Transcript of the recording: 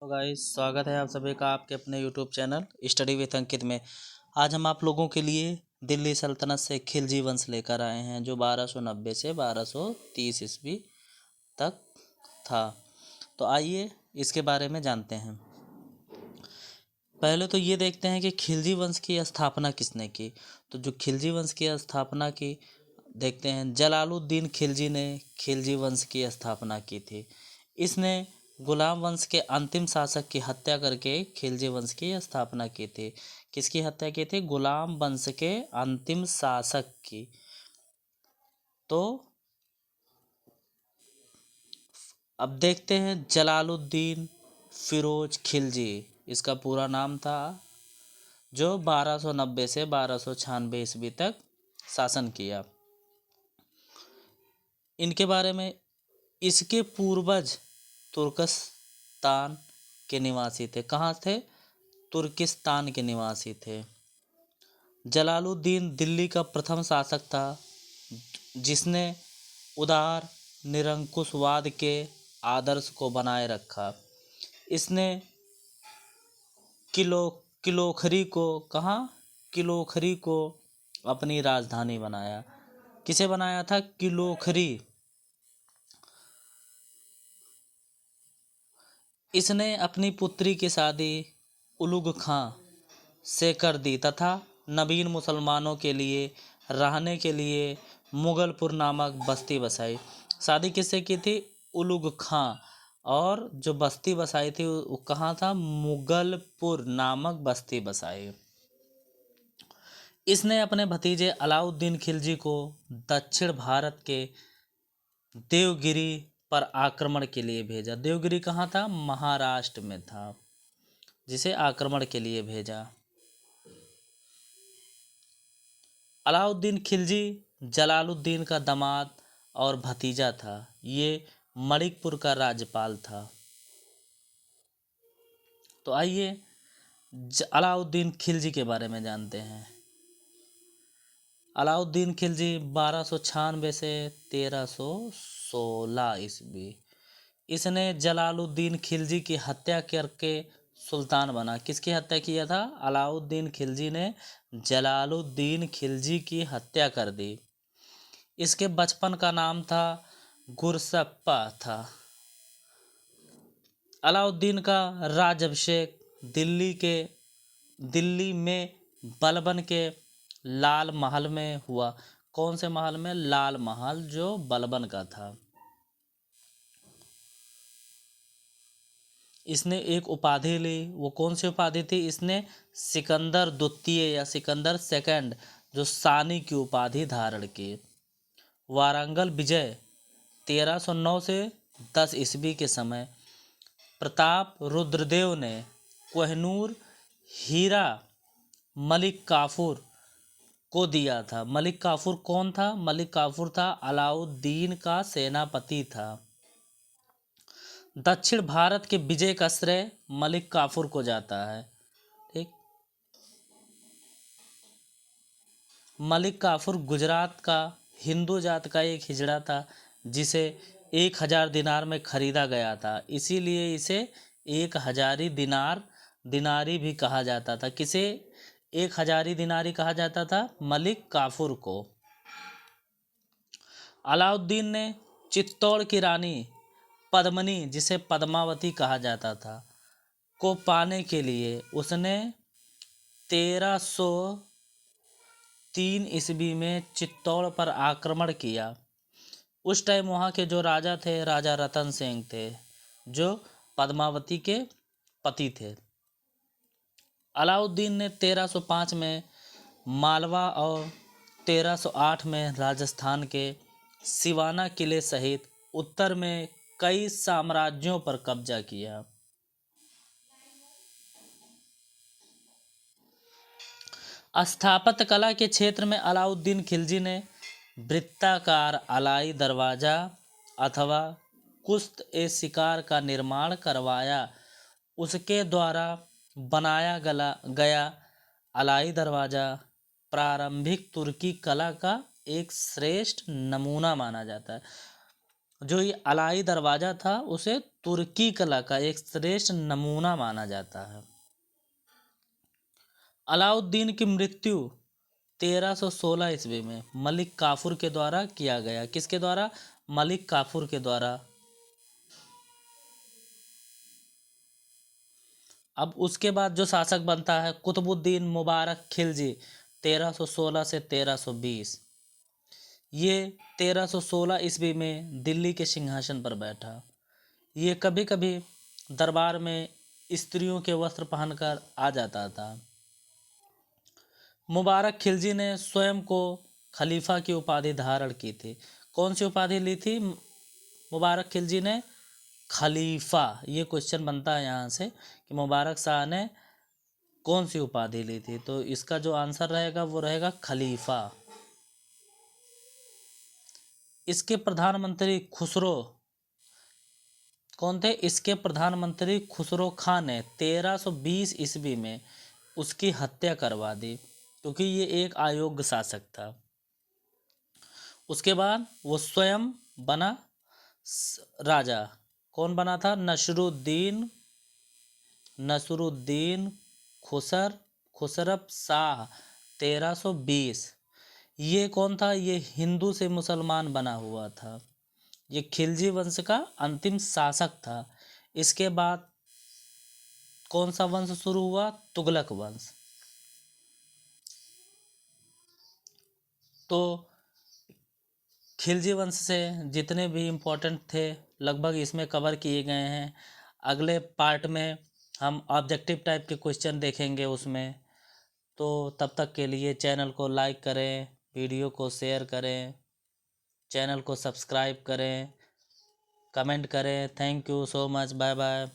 तो गाइस स्वागत है आप सभी का आपके अपने यूट्यूब चैनल स्टडी विथ अंकित में। आज हम आप लोगों के लिए दिल्ली सल्तनत से खिलजी वंश लेकर आए हैं जो 1290 से 1230 ईस्वी तक था। तो आइए इसके बारे में जानते हैं। पहले तो ये देखते हैं कि खिलजी वंश की स्थापना किसने की। तो जो खिलजी वंश की स्थापना की देखते हैं, जलालुद्दीन खिलजी ने खिलजी वंश की स्थापना की थी। इसने गुलाम वंश के अंतिम शासक की हत्या करके खिलजी वंश की स्थापना की थी। किसकी हत्या की थी? गुलाम वंश के अंतिम शासक की। तो अब देखते हैं जलालुद्दीन फिरोज खिलजी, इसका पूरा नाम था, जो 1290 से 1296 ईस्वी तक शासन किया। इनके बारे में, इसके पूर्वज तुर्कस्तान के निवासी थे। कहाँ थे? तुर्किस्तान के निवासी थे। जलालुद्दीन दिल्ली का प्रथम शासक था जिसने उदार निरंकुशवाद के आदर्श को बनाए रखा। इसने किलोखरी को कहाँ किलोखरी को अपनी राजधानी बनाया। किसे बनाया था? किलोखरी। इसने अपनी पुत्री की शादी उलुग खां से कर दी तथा नवीन मुसलमानों के लिए रहने के लिए मुगलपुर नामक बस्ती बसाई। शादी किससे की थी? उलुग खां। और जो बस्ती बसाई थी वो कहाँ था? मुगलपुर नामक बस्ती बसाई। इसने अपने भतीजे अलाउद्दीन खिलजी को दक्षिण भारत के देवगिरी पर आक्रमण के लिए भेजा। देवगिरी कहाँ था? महाराष्ट्र में था, जिसे आक्रमण के लिए भेजा। अलाउद्दीन खिलजी जलालुद्दीन का दामाद और भतीजा था। ये मणिकपुर का राज्यपाल था। तो आइए अलाउद्दीन खिलजी के बारे में जानते हैं। अलाउद्दीन खिलजी 1296 से 1316 ईस्वी। इसने जलालुद्दीन खिलजी की हत्या करके सुल्तान बना। किसकी हत्या किया था? अलाउद्दीन खिलजी ने जलालुद्दीन खिलजी की हत्या कर दी। इसके बचपन का नाम था गुरसप्पा था। अलाउद्दीन का राज्याभिषेक दिल्ली में बलबन के लाल महल में हुआ। कौन से महल में? लाल महल, जो बलबन का था। इसने एक उपाधि ली। वो कौन सी उपाधि थी? इसने सिकंदर द्वितीय या सिकंदर सेकंड, जो सानी की उपाधि धारण की। वारंगल विजय 1309 से 10 ईस्वी के समय प्रताप रुद्रदेव ने कोहिनूर हीरा मलिक काफूर को दिया था। मलिक काफूर कौन था? मलिक काफूर था अलाउद्दीन का सेनापति था। दक्षिण भारत के विजय का श्रेय मलिक काफूर को जाता है। ठीक। मलिक काफूर गुजरात का हिंदू जात का एक हिजड़ा था जिसे 1000 दिनार में खरीदा गया था। इसीलिए इसे 1000 दिनारी भी कहा जाता था। किसे 1000 दिनारी कहा जाता था? मलिक काफूर को। अलाउद्दीन ने चित्तौड़ की रानी पद्मनी, जिसे पद्मावती कहा जाता था, को पाने के लिए उसने 1303 ईस्वी में चित्तौड़ पर आक्रमण किया। उस टाइम वहाँ के जो राजा थे, राजा रतन सिंह थे, जो पद्मावती के पति थे। अलाउद्दीन ने 1305 में मालवा और 1308 में राजस्थान के सिवाना किले सहित उत्तर में कई साम्राज्यों पर कब्जा किया। स्थापत्य कला के क्षेत्र में अलाउद्दीन खिलजी ने वृत्ताकार अलाई दरवाजा अथवा कुश्त ए शिकार का निर्माण करवाया। उसके द्वारा बनाया गया अलाई दरवाजा प्रारंभिक तुर्की कला का एक श्रेष्ठ नमूना माना जाता है। जो ये अलाई दरवाज़ा था उसे तुर्की कला का एक श्रेष्ठ नमूना माना जाता है। अलाउद्दीन की मृत्यु 1316 ईस्वी में मलिक काफूर के द्वारा किया गया। किसके द्वारा? मलिक काफूर के द्वारा। अब उसके बाद जो शासक बनता है कुतुबुद्दीन मुबारक खिलजी 1316 से 1320। ये 1316 ईस्वी में दिल्ली के सिंहासन पर बैठा। ये कभी कभी दरबार में स्त्रियों के वस्त्र पहनकर आ जाता था। मुबारक खिलजी ने स्वयं को खलीफा की उपाधि धारण की थी। कौन सी उपाधि ली थी मुबारक खिलजी ने? खलीफा। ये क्वेश्चन बनता है यहाँ से कि मुबारक शाह ने कौन सी उपाधि ली थी, तो इसका जो आंसर रहेगा वो रहेगा खलीफा। इसके प्रधानमंत्री खुसरो कौन थे? इसके प्रधानमंत्री खुसरो खां ने 1320 ईस्वी में उसकी हत्या करवा दी, क्योंकि ये एक अयोग्य शासक था। उसके बाद वो स्वयं बना राजा। कौन बना था? नसरुद्दीन खुसरब शाह 1320। ये कौन था? ये हिंदू से मुसलमान बना हुआ था। ये खिलजी वंश का अंतिम शासक था। इसके बाद कौन सा वंश शुरू हुआ? तुगलक वंश। तो खिलजी वंश से जितने भी इम्पोर्टेंट थे लगभग इसमें कवर किए गए हैं। अगले पार्ट में हम ऑब्जेक्टिव टाइप के क्वेश्चन देखेंगे उसमें। तो तब तक के लिए चैनल को लाइक करें, वीडियो को शेयर करें, चैनल को सब्सक्राइब करें, कमेंट करें। Thank you so much. Bye bye.